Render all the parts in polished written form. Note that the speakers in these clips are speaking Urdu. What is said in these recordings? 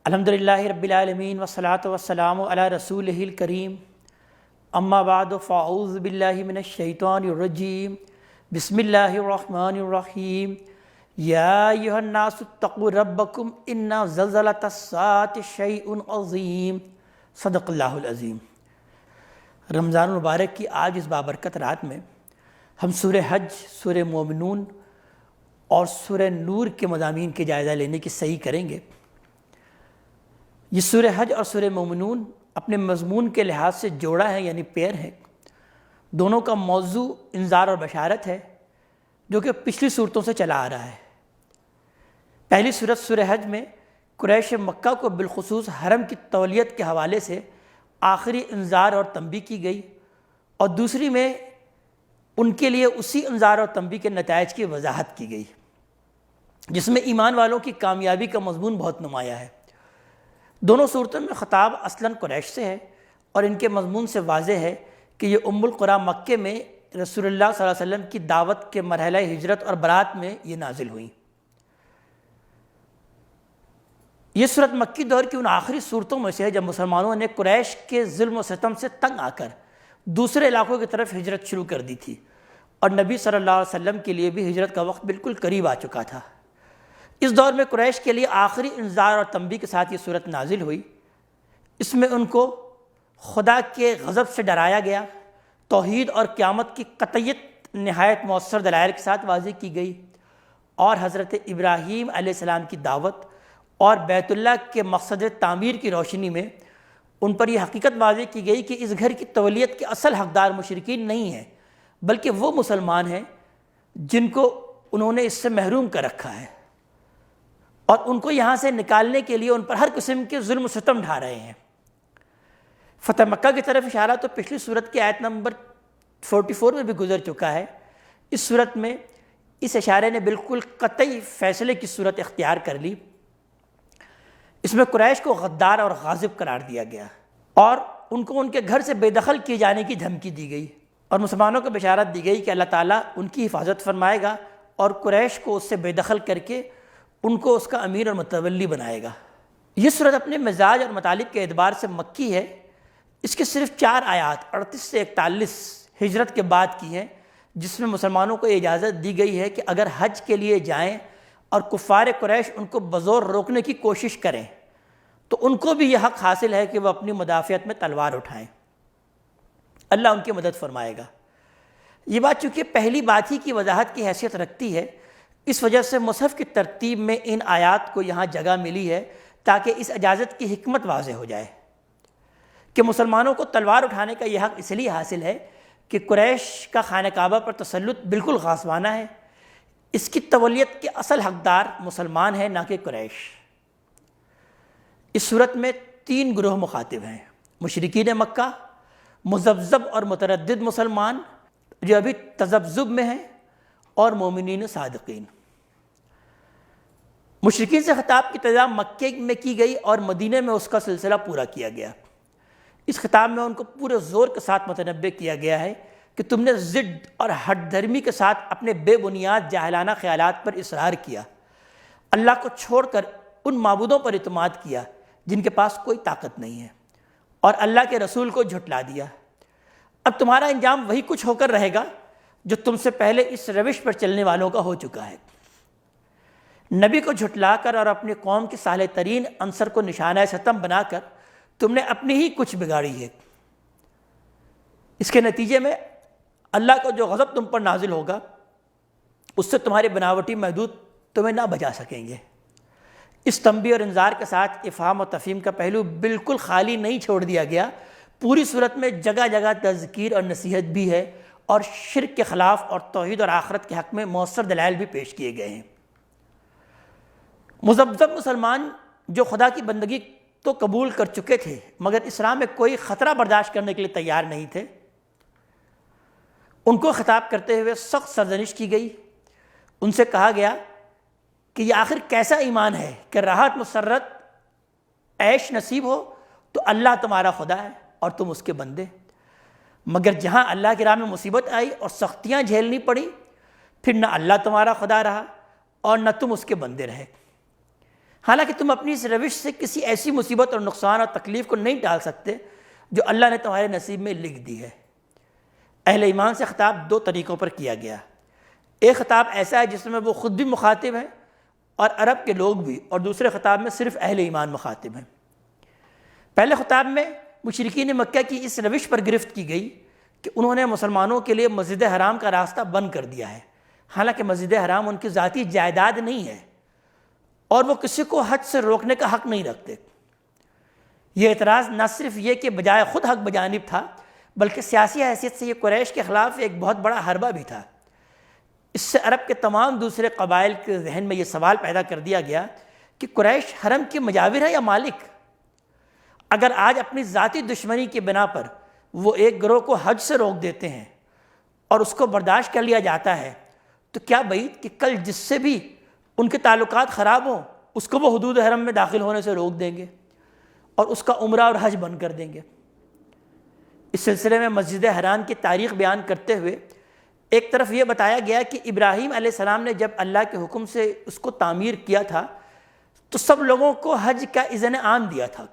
الحمدللہ رب العالمین والصلاة والسلام علی رسولہ الکریم اما بعد فاعوذ باللہ من الشیطان الرجیم بسم اللہ الرحمن الرحیم یا ایھا الناس اتقوا ربکم ان زلزلۃ الساعۃ شیء عظیم صدق اللہ العظیم۔ رمضان المبارک کی آج اس بابرکت رات میں ہم سورہ حج، سورہ مومنون اور سورہ نور کے مضامین کے جائزہ لینے کی صحیح کریں گے۔ یہ سورہ حج اور سورہ مومنون اپنے مضمون کے لحاظ سے جوڑا ہے، یعنی پیر ہیں۔ دونوں کا موضوع انذار اور بشارت ہے، جو کہ پچھلی صورتوں سے چلا آ رہا ہے۔ پہلی صورت سورہ حج میں قریش مکہ کو بالخصوص حرم کی تولیت کے حوالے سے آخری انذار اور تنبیہ کی گئی، اور دوسری میں ان کے لیے اسی انذار اور تنبیہ کے نتائج کی وضاحت کی گئی، جس میں ایمان والوں کی کامیابی کا مضمون بہت نمایاں ہے۔ دونوں صورتوں میں خطاب اصلاً قریش سے ہے، اور ان کے مضمون سے واضح ہے کہ یہ ام القریٰ مکہ میں رسول اللہ صلی اللہ علیہ وسلم کی دعوت کے مرحلہ ہجرت اور برات میں یہ نازل ہوئیں۔ یہ صورت مکی دور کی ان آخری صورتوں میں سے ہے جب مسلمانوں نے قریش کے ظلم و ستم سے تنگ آ کر دوسرے علاقوں کی طرف ہجرت شروع کر دی تھی، اور نبی صلی اللہ علیہ وسلم کے لیے بھی ہجرت کا وقت بالکل قریب آ چکا تھا۔ اس دور میں قریش کے لیے آخری انذار اور تنبیہ کے ساتھ یہ صورت نازل ہوئی۔ اس میں ان کو خدا کے غضب سے ڈرایا گیا، توحید اور قیامت کی قطعیت نہایت مؤثر دلائل کے ساتھ واضح کی گئی، اور حضرت ابراہیم علیہ السلام کی دعوت اور بیت اللہ کے مقصد تعمیر کی روشنی میں ان پر یہ حقیقت واضح کی گئی کہ اس گھر کی تولیت کے اصل حقدار مشرکین نہیں ہیں، بلکہ وہ مسلمان ہیں جن کو انہوں نے اس سے محروم کر رکھا ہے، اور ان کو یہاں سے نکالنے کے لیے ان پر ہر قسم کے ظلم و ستم ڈھا رہے ہیں۔ فتح مکہ کی طرف اشارہ تو پچھلی صورت کی آیت نمبر 44 میں بھی گزر چکا ہے۔ اس صورت میں اس اشارے نے بالکل قطعی فیصلے کی صورت اختیار کر لی۔ اس میں قریش کو غدار اور غاصب قرار دیا گیا، اور ان کو ان کے گھر سے بے دخل کیے جانے کی دھمکی دی گئی، اور مسلمانوں کو بشارت دی گئی کہ اللہ تعالیٰ ان کی حفاظت فرمائے گا اور قریش کو اس سے بے دخل کر کے ان کو اس کا امیر اور متولی بنائے گا۔ یہ صورت اپنے مزاج اور مطالب کے اعتبار سے مکی ہے۔ اس کے صرف 4 آیات 38 سے 41 ہجرت کے بعد کی ہیں، جس میں مسلمانوں کو اجازت دی گئی ہے کہ اگر حج کے لیے جائیں اور کفار قریش ان کو بزور روکنے کی کوشش کریں تو ان کو بھی یہ حق حاصل ہے کہ وہ اپنی مدافعت میں تلوار اٹھائیں، اللہ ان کی مدد فرمائے گا۔ یہ بات چونکہ پہلی بات ہی کی وضاحت کی حیثیت رکھتی ہے، اس وجہ سے مصحف کی ترتیب میں ان آیات کو یہاں جگہ ملی ہے تاکہ اس اجازت کی حکمت واضح ہو جائے کہ مسلمانوں کو تلوار اٹھانے کا یہ حق اس لیے حاصل ہے کہ قریش کا خانہ کعبہ پر تسلط بالکل غاصبانہ ہے۔ اس کی تولیت کے اصل حقدار مسلمان ہیں، نہ کہ قریش۔ اس صورت میں 3 گروہ مخاطب ہیں: مشرکین مکہ، مذبذب اور متردد مسلمان جو ابھی تذبذب میں ہیں، اور مومنین صادقین۔ مشرکین سے خطاب کی ابتدا مکے میں کی گئی اور مدینہ میں اس کا سلسلہ پورا کیا گیا۔ اس خطاب میں ان کو پورے زور کے ساتھ متنبہ کیا گیا ہے کہ تم نے ضد اور ہٹ دھرمی کے ساتھ اپنے بے بنیاد جاہلانہ خیالات پر اصرار کیا، اللہ کو چھوڑ کر ان معبودوں پر اعتماد کیا جن کے پاس کوئی طاقت نہیں ہے، اور اللہ کے رسول کو جھٹلا دیا۔ اب تمہارا انجام وہی کچھ ہو کر رہے گا جو تم سے پہلے اس روش پر چلنے والوں کا ہو چکا ہے۔ نبی کو جھٹلا کر اور اپنی قوم کے صالح ترین عنصر کو نشانہ ستم بنا کر تم نے اپنی ہی کچھ بگاڑی ہے۔ اس کے نتیجے میں اللہ کو جو غضب تم پر نازل ہوگا اس سے تمہارے بناوٹی محدود تمہیں نہ بچا سکیں گے۔ اس تنبیہ اور انذار کے ساتھ افہام و تفہیم کا پہلو بالکل خالی نہیں چھوڑ دیا گیا۔ پوری صورت میں جگہ جگہ تذکیر اور نصیحت بھی ہے، اور شرک کے خلاف اور توحید اور آخرت کے حق میں مؤثر دلائل بھی پیش کیے گئے ہیں۔ مذبذب مسلمان جو خدا کی بندگی تو قبول کر چکے تھے مگر اسلام میں کوئی خطرہ برداشت کرنے کے لیے تیار نہیں تھے، ان کو خطاب کرتے ہوئے سخت سرزنش کی گئی۔ ان سے کہا گیا کہ یہ آخر کیسا ایمان ہے کہ راحت مسرت عیش نصیب ہو تو اللہ تمہارا خدا ہے اور تم اس کے بندے، مگر جہاں اللہ کی راہ میں مصیبت آئی اور سختیاں جھیلنی پڑی، پھر نہ اللہ تمہارا خدا رہا اور نہ تم اس کے بندے رہے۔ حالانکہ تم اپنی اس روش سے کسی ایسی مصیبت اور نقصان اور تکلیف کو نہیں ٹال سکتے جو اللہ نے تمہارے نصیب میں لکھ دی ہے۔ اہل ایمان سے خطاب دو طریقوں پر کیا گیا۔ ایک خطاب ایسا ہے جس میں وہ خود بھی مخاطب ہیں اور عرب کے لوگ بھی، اور دوسرے خطاب میں صرف اہل ایمان مخاطب ہیں۔ پہلے خطاب میں مشرکین مکہ کی اس روش پر گرفت کی گئی کہ انہوں نے مسلمانوں کے لیے مسجد حرام کا راستہ بند کر دیا ہے، حالانکہ مسجد حرام ان کی ذاتی جائیداد نہیں ہے اور وہ کسی کو حج سے روکنے کا حق نہیں رکھتے۔ یہ اعتراض نہ صرف یہ کہ بجائے خود حق بجانب تھا، بلکہ سیاسی حیثیت سے یہ قریش کے خلاف ایک بہت بڑا حربہ بھی تھا۔ اس سے عرب کے تمام دوسرے قبائل کے ذہن میں یہ سوال پیدا کر دیا گیا کہ قریش حرم کے مجاور ہے یا مالک؟ اگر آج اپنی ذاتی دشمنی کی بنا پر وہ ایک گروہ کو حج سے روک دیتے ہیں اور اس کو برداشت کر لیا جاتا ہے، تو کیا بعید کہ کل جس سے بھی ان کے تعلقات خراب ہوں اس کو وہ حدود حرم میں داخل ہونے سے روک دیں گے اور اس کا عمرہ اور حج بند کر دیں گے۔ اس سلسلے میں مسجد حرام کی تاریخ بیان کرتے ہوئے ایک طرف یہ بتایا گیا کہ ابراہیم علیہ السلام نے جب اللہ کے حکم سے اس کو تعمیر کیا تھا تو سب لوگوں کو حج کا اذن عام دیا تھا،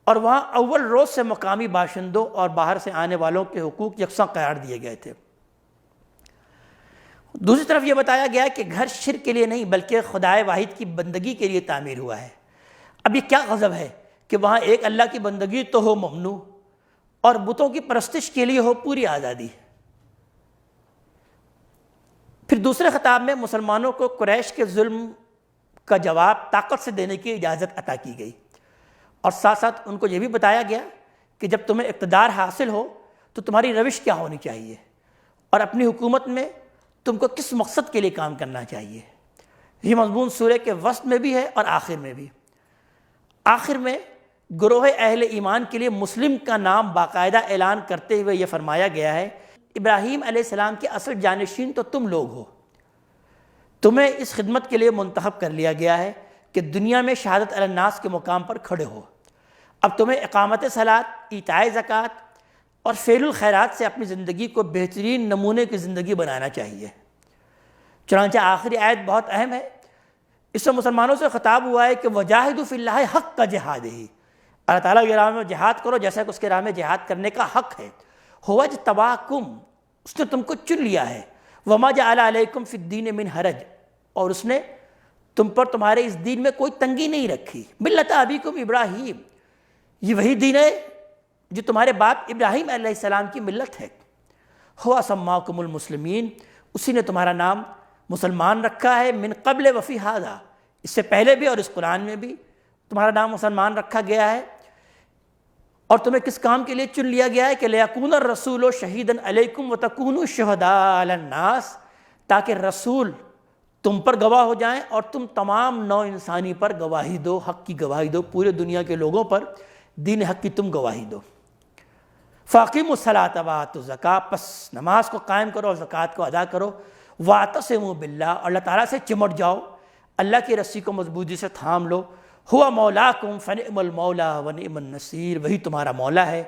اور وہاں اول روز سے مقامی باشندوں اور باہر سے آنے والوں کے حقوق یکساں قرار دیے گئے تھے۔ دوسری طرف یہ بتایا گیا کہ گھر شرک کے لیے نہیں بلکہ خدائے واحد کی بندگی کے لیے تعمیر ہوا ہے۔ اب یہ کیا غضب ہے کہ وہاں ایک اللہ کی بندگی تو ہو ممنوع اور بتوں کی پرستش کے لیے ہو پوری آزادی۔ پھر دوسرے خطاب میں مسلمانوں کو قریش کے ظلم کا جواب طاقت سے دینے کی اجازت عطا کی گئی، اور ساتھ ساتھ ان کو یہ بھی بتایا گیا کہ جب تمہیں اقتدار حاصل ہو تو تمہاری روش کیا ہونی چاہیے اور اپنی حکومت میں تم کو کس مقصد کے لیے کام کرنا چاہیے۔ یہ مضمون سورہ کے وسط میں بھی ہے اور آخر میں بھی۔ آخر میں گروہ اہل ایمان کے لیے مسلم کا نام باقاعدہ اعلان کرتے ہوئے یہ فرمایا گیا ہے، ابراہیم علیہ السلام کے اصل جانشین تو تم لوگ ہو، تمہیں اس خدمت کے لیے منتخب کر لیا گیا ہے کہ دنیا میں شہادت علی الناس کے مقام پر کھڑے ہو۔ اب تمہیں اقامت صلاۃ، ایتاء زکوٰۃ اور فعل الخیرات سے اپنی زندگی کو بہترین نمونے کی زندگی بنانا چاہیے۔ چنانچہ آخری آیت بہت اہم ہے۔ اس سے مسلمانوں سے خطاب ہوا ہے کہ وجاہدوا فی اللہ حق کا جہاد ہی، اللہ تعالیٰ کی راہ میں جہاد کرو جیسا کہ اس کے راہ میں جہاد کرنے کا حق ہے۔ هو اجتباکم، اس نے تم کو چن لیا ہے، وما جعل علیکم فی الدین من حرج، اور اس نے تم پر تمہارے اس دین میں کوئی تنگی نہیں رکھی۔ ملت ابیکم ابراہیم، یہ وہی دین ہے جو تمہارے باپ ابراہیم علیہ السلام کی ملت ہے۔ ہوا سماکم المسلمین، اسی نے تمہارا نام مسلمان رکھا ہے، من قبل وفی ھذا، اس سے پہلے بھی اور اس قرآن میں بھی تمہارا نام مسلمان رکھا گیا ہے۔ اور تمہیں کس کام کے لیے چن لیا گیا ہے کہ لیکون الرسول شہیدا علیکم وتکونوا شہداء علی الناس، تاکہ رسول تم پر گواہ ہو جائیں اور تم تمام نو انسانی پر گواہی دو، حق کی گواہی دو، پورے دنیا کے لوگوں پر دین حق کی تم گواہی دو۔ فاقیموا الصلاۃ وآتوا الزکاۃ، پس نماز کو قائم کرو اور زکوٰۃ کو ادا کرو۔ واعتصموا باللہ، اور اللہ تعالیٰ سے چمٹ جاؤ، اللہ کی رسی کو مضبوطی سے تھام لو۔ ہوا مولاکم فنعم المولا ونعم النصیر، وہی تمہارا مولا ہے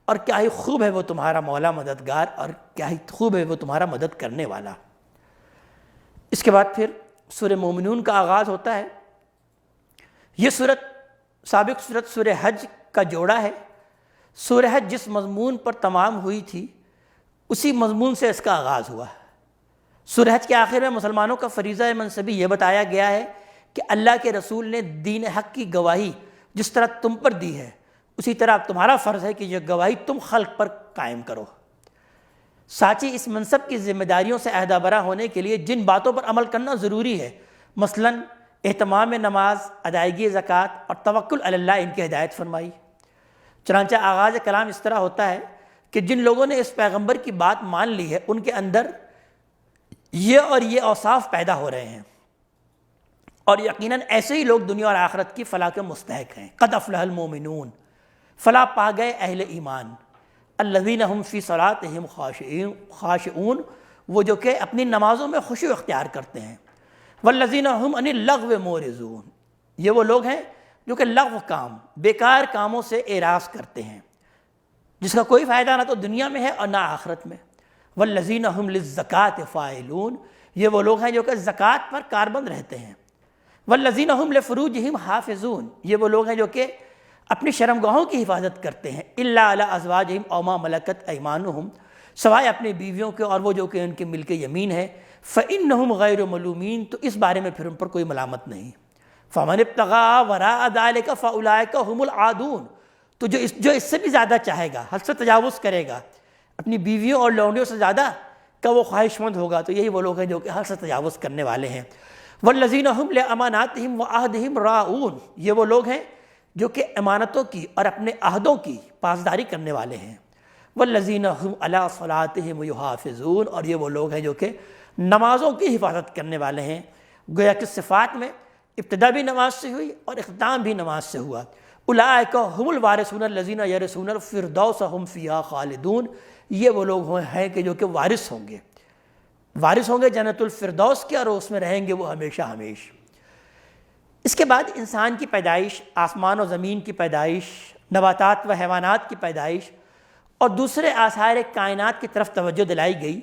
اور کیا ہی خوب ہے وہ تمہارا مولا مددگار، اور کیا ہی خوب ہے وہ تمہارا مدد کرنے والا۔ اس کے بعد پھر سورہ مومنون کا آغاز ہوتا ہے۔ یہ سورت سابق سورت سورہ حج کا جوڑا ہے۔ سورہ حج جس مضمون پر تمام ہوئی تھی اسی مضمون سے اس کا آغاز ہوا۔ سورہ حج کے آخر میں مسلمانوں کا فریضہ منصبی یہ بتایا گیا ہے کہ اللہ کے رسول نے دین حق کی گواہی جس طرح تم پر دی ہے، اسی طرح اب تمہارا فرض ہے کہ یہ گواہی تم خلق پر قائم کرو۔ ساتھ ہی اس منصب کی ذمہ داریوں سے عہدہ برا ہونے کے لیے جن باتوں پر عمل کرنا ضروری ہے، مثلاً اہتمام نماز، ادائیگی زکوٰۃ اور توکل علی اللہ، ان کی ہدایت فرمائی۔ چنانچہ آغاز کلام اس طرح ہوتا ہے کہ جن لوگوں نے اس پیغمبر کی بات مان لی ہے ان کے اندر یہ اور یہ اوصاف پیدا ہو رہے ہیں، اور یقیناً ایسے ہی لوگ دنیا اور آخرت کی فلاح کے مستحق ہیں۔ قد افلح المومنون، فلاح پا گئے اہل ایمان۔ الذین هم فی صلاتہم خاشعون، وہ جو کہ اپنی نمازوں میں خشوع اختیار کرتے ہیں۔ والذین هم عن اللغو معرضون، یہ وہ لوگ ہیں جو کہ لغو کام، بیکار کاموں سے اعراض کرتے ہیں، جس کا کوئی فائدہ نہ تو دنیا میں ہے اور نہ آخرت میں۔ والذین هم للزکاۃ فاعلون، یہ وہ لوگ ہیں جو کہ زکوٰۃ پر کاربند رہتے ہیں۔ والذین هم لفروجہم حافظون، یہ وہ لوگ ہیں جو کہ اپنی شرمگاہوں کی حفاظت کرتے ہیں، الا علی ازواجہم او ما ملکت ایمانہم، سوائے اپنی بیویوں کے اور وہ جو کہ ان کے ملک یمین ہے، فإنہم غیر ملومین، تو اس بارے میں پھر ان پر کوئی ملامت نہیں۔ فمن ابتغى وراء ذلك فاولئک هم العادون، تو جو اس سے بھی زیادہ چاہے گا، حد سے تجاوز کرے گا، اپنی بیویوں اور لونڈیوں سے زیادہ کا وہ خواہش مند ہوگا، تو یہی وہ لوگ ہیں جو کہ حد سے تجاوز کرنے والے ہیں۔ والذین هم لاماناتہم وعہدہم راعون، یہ وہ لوگ ہیں جو کہ امانتوں کی اور اپنے عہدوں کی پاسداری کرنے والے ہیں۔ والذین هم علی صلاتہم یحافظون، اور یہ وہ لوگ ہیں جو کہ نمازوں کی حفاظت کرنے والے ہیں۔ گویا کہ صفات میں ابتدا بھی نماز سے ہوئی اور اختتام بھی نماز سے ہوا۔ اولئک هم الوارثون الذین یرثون الفردوس هم فیہا خالدون، یہ وہ لوگ ہیں کہ جو کہ وارث ہوں گے جنت الفردوس کے، اور اس میں رہیں گے وہ ہمیشہ ہمیش۔ اس کے بعد انسان کی پیدائش، آسمان و زمین کی پیدائش، نباتات و حیوانات کی پیدائش اور دوسرے آثار کائنات کی طرف توجہ دلائی گئی،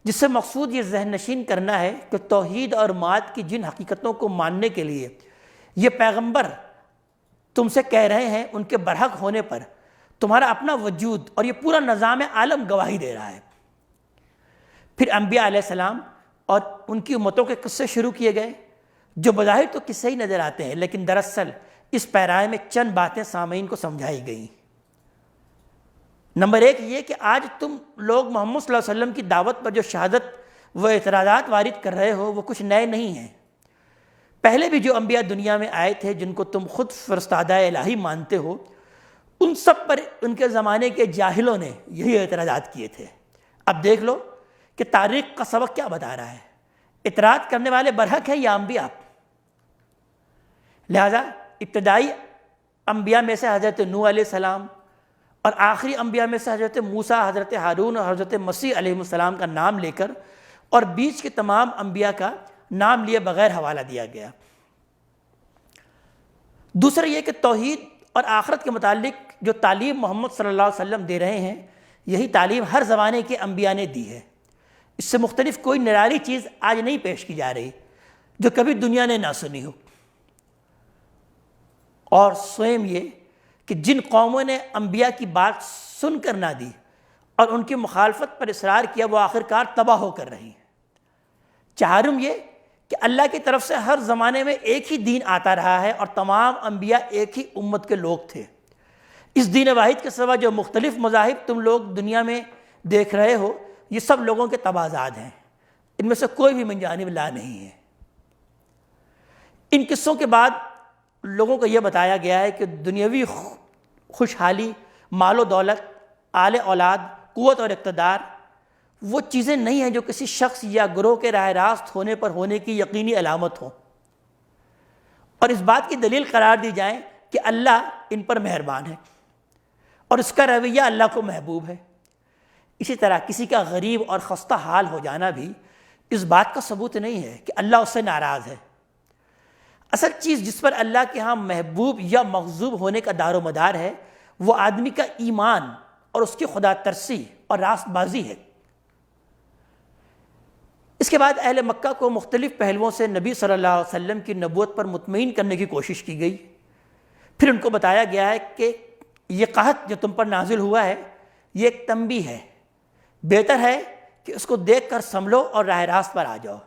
جس سے مقصود یہ ذہن نشین کرنا ہے کہ توحید اور مات کی جن حقیقتوں کو ماننے کے لیے یہ پیغمبر تم سے کہہ رہے ہیں، ان کے برحق ہونے پر تمہارا اپنا وجود اور یہ پورا نظام عالم گواہی دے رہا ہے۔ پھر انبیاء علیہ السلام اور ان کی امتوں کے قصے شروع کیے گئے، جو بظاہر تو قصے ہی نظر آتے ہیں، لیکن دراصل اس پیرائے میں چند باتیں سامعین کو سمجھائی گئیں۔ نمبر ایک یہ کہ آج تم لوگ محمد صلی اللہ علیہ وسلم کی دعوت پر جو شہادت و اعتراضات وارد کر رہے ہو، وہ کچھ نئے نہیں ہیں۔ پہلے بھی جو انبیاء دنیا میں آئے تھے، جن کو تم خود فرستادہ الہی مانتے ہو، ان سب پر ان کے زمانے کے جاہلوں نے یہی اعتراضات کیے تھے۔ اب دیکھ لو کہ تاریخ کا سبق کیا بتا رہا ہے، اعتراض کرنے والے برحق ہیں یا انبیاء؟ لہذا ابتدائی انبیاء میں سے حضرت نوح علیہ السلام اور آخری انبیاء میں سے حضرت موسیٰ، حضرت ہارون اور حضرت مسیح علیہ السلام کا نام لے کر اور بیچ کے تمام انبیاء کا نام لیے بغیر حوالہ دیا گیا۔ دوسرا یہ کہ توحید اور آخرت کے متعلق جو تعلیم محمد صلی اللہ علیہ وسلم دے رہے ہیں، یہی تعلیم ہر زمانے کے انبیاء نے دی ہے۔ اس سے مختلف کوئی نرالی چیز آج نہیں پیش کی جا رہی جو کبھی دنیا نے نہ سنی ہو۔ اور سوئم یہ کہ جن قوموں نے انبیاء کی بات سن کر نہ دی اور ان کی مخالفت پر اصرار کیا، وہ آخرکار تباہ ہو کر رہی ہیں۔ چہارم یہ کہ اللہ کی طرف سے ہر زمانے میں ایک ہی دین آتا رہا ہے اور تمام انبیاء ایک ہی امت کے لوگ تھے۔ اس دین واحد کے سوا جو مختلف مذاہب تم لوگ دنیا میں دیکھ رہے ہو، یہ سب لوگوں کے تبعات ہیں، ان میں سے کوئی بھی من جانب لا نہیں ہے۔ ان قصوں کے بعد لوگوں کو یہ بتایا گیا ہے کہ دنیاوی خوشحالی، مال و دولت، آل اولاد، قوت اور اقتدار وہ چیزیں نہیں ہیں جو کسی شخص یا گروہ کے راہ راست ہونے پر ہونے کی یقینی علامت ہوں، اور اس بات کی دلیل قرار دی جائیں کہ اللہ ان پر مہربان ہے اور اس کا رویہ اللہ کو محبوب ہے۔ اسی طرح کسی کا غریب اور خستہ حال ہو جانا بھی اس بات کا ثبوت نہیں ہے کہ اللہ اس سے ناراض ہے۔ اصل چیز جس پر اللہ کے ہاں محبوب یا مغضوب ہونے کا دار و مدار ہے، وہ آدمی کا ایمان اور اس کی خدا ترسی اور راست بازی ہے۔ اس کے بعد اہل مکہ کو مختلف پہلوؤں سے نبی صلی اللہ علیہ وسلم کی نبوت پر مطمئن کرنے کی کوشش کی گئی۔ پھر ان کو بتایا گیا ہے کہ یہ قحط جو تم پر نازل ہوا ہے، یہ ایک تنبیہ ہے، بہتر ہے کہ اس کو دیکھ کر سنبھلو اور راہ راست پر آ جاؤ،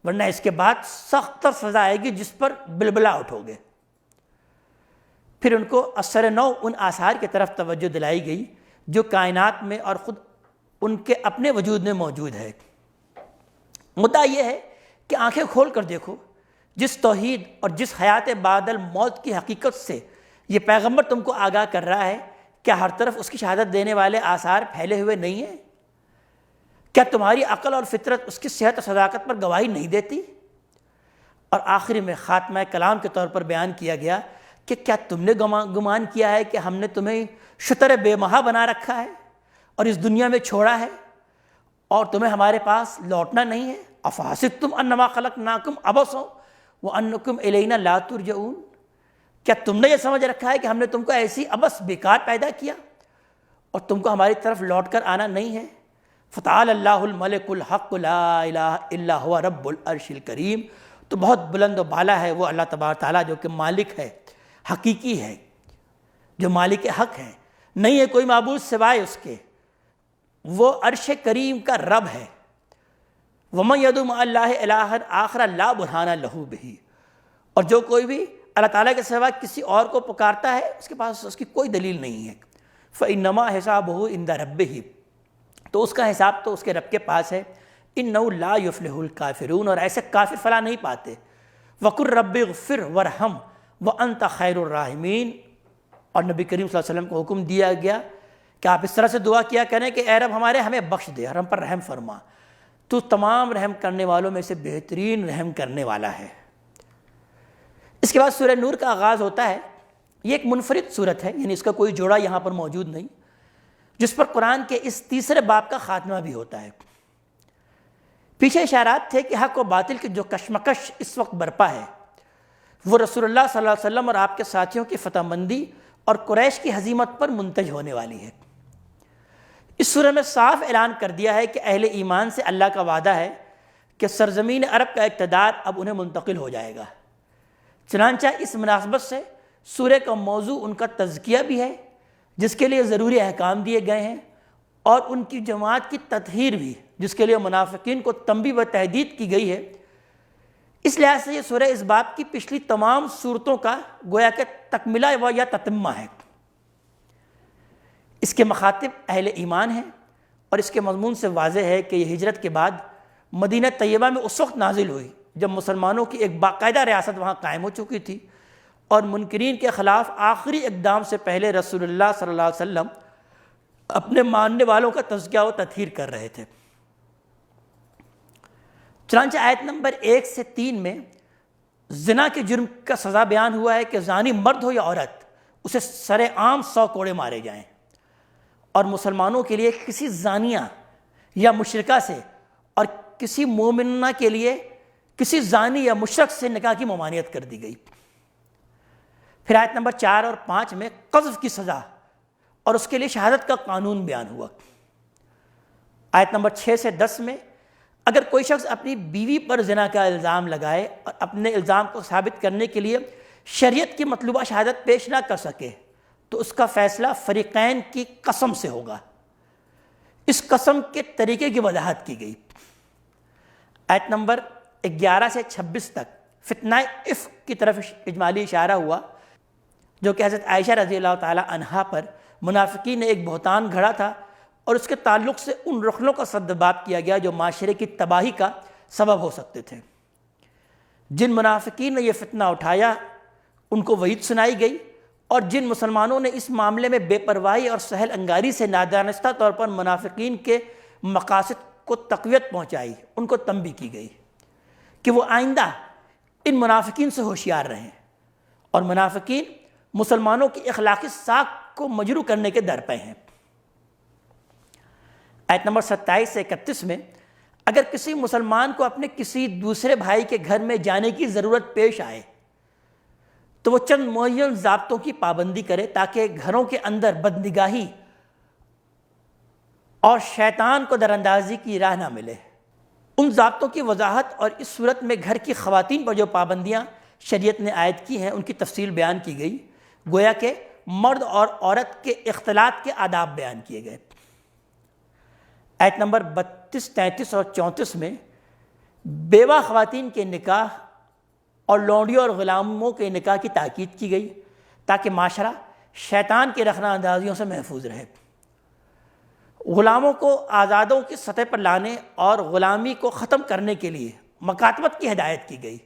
ورنہ اس کے بعد سخت تر سزا آئے گی جس پر بلبلا اٹھو گے۔ پھر ان کو اثر نو ان آثار کی طرف توجہ دلائی گئی جو کائنات میں اور خود ان کے اپنے وجود میں موجود ہے۔ مدعا یہ ہے کہ آنکھیں کھول کر دیکھو، جس توحید اور جس حیات بعد الموت کی حقیقت سے یہ پیغمبر تم کو آگاہ کر رہا ہے، کیا ہر طرف اس کی شہادت دینے والے آثار پھیلے ہوئے نہیں ہیں؟ کیا تمہاری عقل اور فطرت اس کی صحت و صداقت پر گواہی نہیں دیتی؟ اور آخری میں خاتمہ کلام کے طور پر بیان کیا گیا کہ کیا تم نے گمان کیا ہے کہ ہم نے تمہیں شتر بے مہا بنا رکھا ہے اور اس دنیا میں چھوڑا ہے اور تمہیں ہمارے پاس لوٹنا نہیں ہے؟ افحسبتم انما خلقناکم عبثا وانکم الینا لا ترجعون، کیا تم نے یہ سمجھ رکھا ہے کہ ہم نے تم کو ایسی عبث بیکار پیدا کیا اور تم کو ہماری طرف لوٹ کر آنا نہیں ہے؟ فتعالی اللہ الملک الحق لا الہ الا هو رب العرش الکریم، تو بہت بلند و بالا ہے وہ اللہ تبارک تعالیٰ جو کہ مالک ہے، حقیقی ہے، جو مالک حق ہے، نہیں ہے کوئی معبود سوائے اس کے، وہ عرش کریم کا رب ہے۔ وَمَن يَدْعُ مَعَ اللَّهِ إِلَٰهًا آخَرَ لَا بُرْهَانَ لَهُ بِهِ، اور جو کوئی بھی اللہ تعالیٰ کے سوا کسی اور کو پکارتا ہے اس کے پاس اس کی کوئی دلیل نہیں ہے۔ فَإِنَّمَا حِسَابُهُ عِندَ رَبِّهِ، تو اس کا حساب تو اس کے رب کے پاس ہے۔ إِنَّهُ لَا يُفْلِحُ الْكَافِرُونَ، اور ایسے کافر فلاح نہیں پاتے۔ وَقُلْ رَبِّ اغْفِرْ وَارْحَمْ وَأَنْتَ خَيْرُ الرَّاحِمِينَ، اور نبی کریم صلی اللہ علیہ وسلم کو حکم دیا گیا کہ آپ اس طرح سے دعا کیا کریں کہ اے رب ہمارے ہمیں بخش دے اور ہم پر رحم فرما، تو تمام رحم کرنے والوں میں سے بہترین رحم کرنے والا ہے۔ اس کے بعد سورہ نور کا آغاز ہوتا ہے۔ یہ ایک منفرد صورت ہے، یعنی اس کا کوئی جوڑا یہاں پر موجود نہیں، جس پر قرآن کے اس تیسرے باب کا خاتمہ بھی ہوتا ہے۔ پیچھے اشارات تھے کہ حق و باطل کی جو کشمکش اس وقت برپا ہے وہ رسول اللہ صلی اللہ علیہ وسلم اور آپ کے ساتھیوں کی فتح مندی اور قریش کی ہزیمت پر منتج ہونے والی ہے۔ اس سورہ میں صاف اعلان کر دیا ہے کہ اہل ایمان سے اللہ کا وعدہ ہے کہ سرزمین عرب کا اقتدار اب انہیں منتقل ہو جائے گا۔ چنانچہ اس مناسبت سے سورہ کا موضوع ان کا تزکیہ بھی ہے، جس کے لیے ضروری احکام دیے گئے ہیں، اور ان کی جماعت کی تطہیر بھی، جس کے لیے منافقین کو تنبیہ و تحدید کی گئی ہے۔ اس لحاظ سے یہ سورہ اس باب کی پچھلی تمام صورتوں کا گویا کہ تکملہ و یا تتمہ ہے۔ اس کے مخاطب اہل ایمان ہیں، اور اس کے مضمون سے واضح ہے کہ یہ ہجرت کے بعد مدینہ طیبہ میں اس وقت نازل ہوئی جب مسلمانوں کی ایک باقاعدہ ریاست وہاں قائم ہو چکی تھی، اور منکرین کے خلاف آخری اقدام سے پہلے رسول اللہ صلی اللہ علیہ وسلم اپنے ماننے والوں کا تزکیہ و تطہیر کر رہے تھے۔ چنانچہ آیت نمبر 1 سے 3 میں زنا کے جرم کا سزا بیان ہوا ہے کہ زانی مرد ہو یا عورت اسے سر عام 100 کوڑے مارے جائیں، اور مسلمانوں کے لیے کسی زانیہ یا مشرکہ سے اور کسی مومنہ کے لیے کسی زانی یا مشرک سے نکاح کی ممانعت کر دی گئی۔ پھر آیت نمبر 4 اور 5 میں قذف کی سزا اور اس کے لیے شہادت کا قانون بیان ہوا۔ آیت نمبر 6 سے 10 میں اگر کوئی شخص اپنی بیوی پر زنا کا الزام لگائے اور اپنے الزام کو ثابت کرنے کے لیے شریعت کی مطلوبہ شہادت پیش نہ کر سکے تو اس کا فیصلہ فریقین کی قسم سے ہوگا۔ اس قسم کے طریقے کی وضاحت کی گئی۔ آیت نمبر 11 سے 26 تک فتنہ افک کی طرف اجمالی اشارہ ہوا، جو کہ حضرت عائشہ رضی اللہ تعالی عنہا پر منافقین نے ایک بہتان گھڑا تھا، اور اس کے تعلق سے ان رخنوں کا سدباب کیا گیا جو معاشرے کی تباہی کا سبب ہو سکتے تھے۔ جن منافقین نے یہ فتنہ اٹھایا ان کو وعید سنائی گئی، اور جن مسلمانوں نے اس معاملے میں بے پرواہی اور سہل انگاری سے نادانستہ طور پر منافقین کے مقاصد کو تقویت پہنچائی، ان کو تنبیہ کی گئی کہ وہ آئندہ ان منافقین سے ہوشیار رہیں، اور منافقین مسلمانوں کی اخلاقی ساکھ کو مجروح کرنے کے در پہ ہیں۔ آیت نمبر 27 سے 31 میں اگر کسی مسلمان کو اپنے کسی دوسرے بھائی کے گھر میں جانے کی ضرورت پیش آئے تو وہ چند معین ضابطوں کی پابندی کرے تاکہ گھروں کے اندر بدنگاہی اور شیطان کو دراندازی کی راہ نہ ملے۔ ان ضابطوں کی وضاحت اور اس صورت میں گھر کی خواتین پر جو پابندیاں شریعت نے عائد کی ہیں ان کی تفصیل بیان کی گئی، گویا کہ مرد اور عورت کے اختلاط کے آداب بیان کیے گئے۔ آیت نمبر 32، 33 اور 34 میں بیوہ خواتین کے نکاح اور لونڈیوں اور غلاموں کے نکاح کی تاکید کی گئی تاکہ معاشرہ شیطان کی رخنہ اندازیوں سے محفوظ رہے۔ غلاموں کو آزادوں کی سطح پر لانے اور غلامی کو ختم کرنے کے لیے مکاتبت کی ہدایت کی گئی،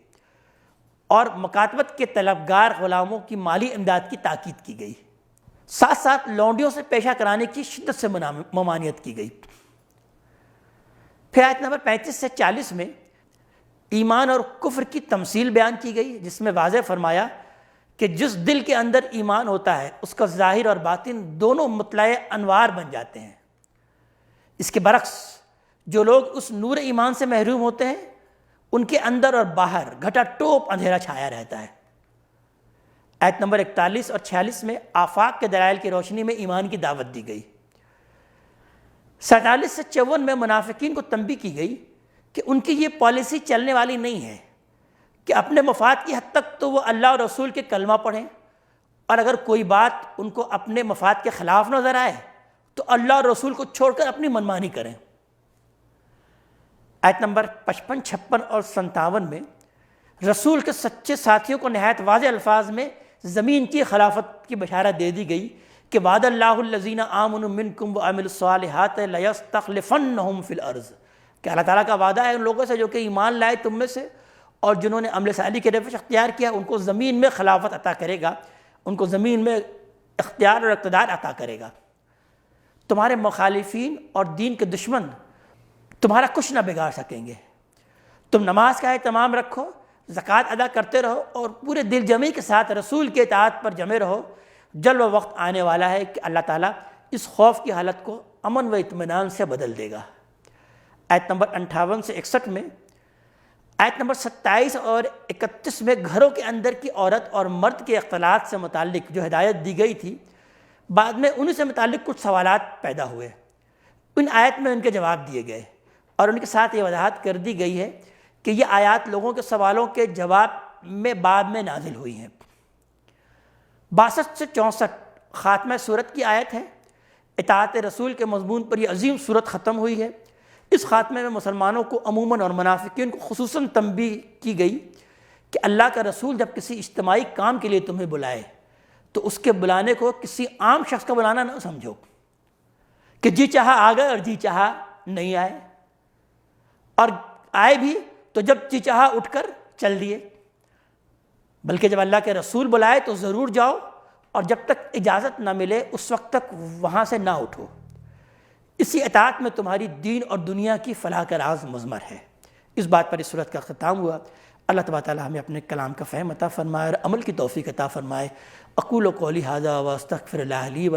اور مکاتبت کے طلبگار غلاموں کی مالی امداد کی تاکید کی گئی، ساتھ ساتھ لونڈیوں سے پیشہ کرانے کی شدت سے ممانعت کی گئی۔ پھر آیت نمبر 35 سے 40 میں ایمان اور کفر کی تمثیل بیان کی گئی، جس میں واضح فرمایا کہ جس دل کے اندر ایمان ہوتا ہے اس کا ظاہر اور باطن دونوں مطلع انوار بن جاتے ہیں۔ اس کے برعکس جو لوگ اس نور ایمان سے محروم ہوتے ہیں ان کے اندر اور باہر گھٹا ٹوپ اندھیرا چھایا رہتا ہے۔ آیت نمبر 41 اور 46 میں آفاق کے دلائل کی روشنی میں ایمان کی دعوت دی گئی۔ 47 سے 54 میں منافقین کو تنبیہ کی گئی کہ ان کی یہ پالیسی چلنے والی نہیں ہے کہ اپنے مفاد کی حد تک تو وہ اللہ اور رسول کے کلمہ پڑھیں، اور اگر کوئی بات ان کو اپنے مفاد کے خلاف نظر آئے تو اللہ اور رسول کو چھوڑ کر اپنی منمانی کریں۔ آیت نمبر 55، 56 اور 57 میں رسول کے سچے ساتھیوں کو نہایت واضح الفاظ میں زمین کی خلافت کی بشارت دے دی گئی کہ وعد اللہ الذین آمنوا منکم وعملوا الصالحات لیستخلفنہم فی الارض، کہ اللہ تعالیٰ کا وعدہ ہے ان لوگوں سے جو کہ ایمان لائے تم میں سے اور جنہوں نے عمل صالح کے روش اختیار کیا، ان کو زمین میں خلافت عطا کرے گا، ان کو زمین میں اختیار اور اقتدار عطا کرے گا۔ تمہارے مخالفین اور دین کے دشمن تمہارا کچھ نہ بگاڑ سکیں گے۔ تم نماز کا اہتمام رکھو، زکوٰۃ ادا کرتے رہو اور پورے دل جمعی کے ساتھ رسول کے اطاعت پر جمے رہو۔ جلد وقت آنے والا ہے کہ اللہ تعالیٰ اس خوف کی حالت کو امن و اطمینان سے بدل دے گا۔ آیت نمبر 58 سے 61 میں، آیت نمبر 27 اور 31 میں گھروں کے اندر کی عورت اور مرد کے اختلاط سے متعلق جو ہدایت دی گئی تھی، بعد میں انہیں سے متعلق کچھ سوالات پیدا ہوئے۔ ان آیت میں ان کے جواب دیے گئے اور ان کے ساتھ یہ وضاحت کر دی گئی ہے کہ یہ آیات لوگوں کے سوالوں کے جواب میں بعد میں نازل ہوئی ہیں۔ 62 سے 64 خاتمہ صورت کی آیت ہے۔ اطاعت رسول کے مضمون پر یہ عظیم صورت ختم ہوئی ہے۔ اس خاتمے میں مسلمانوں کو عموماً اور منافقین کو خصوصاً تنبیہ کی گئی کہ اللہ کا رسول جب کسی اجتماعی کام کے لیے تمہیں بلائے تو اس کے بلانے کو کسی عام شخص کا بلانا نہ سمجھو کہ جی چاہا آ گئے اور جی چاہا نہیں آئے، اور آئے بھی تو جب جی چاہا اٹھ کر چل دیے، بلکہ جب اللہ کے رسول بلائے تو ضرور جاؤ، اور جب تک اجازت نہ ملے اس وقت تک وہاں سے نہ اٹھو۔ اسی اطاعت میں تمہاری دین اور دنیا کی فلاح کا راز مضمر ہے۔ اس بات پر اس صورت کا اختتام ہوا۔ اللہ تبارک تعالیٰ ہمیں اپنے کلام کا فہم عطا فرمائے اور عمل کی توفیق عطا فرمائے۔ اقول قولی ھذا واستغفر اللہ لی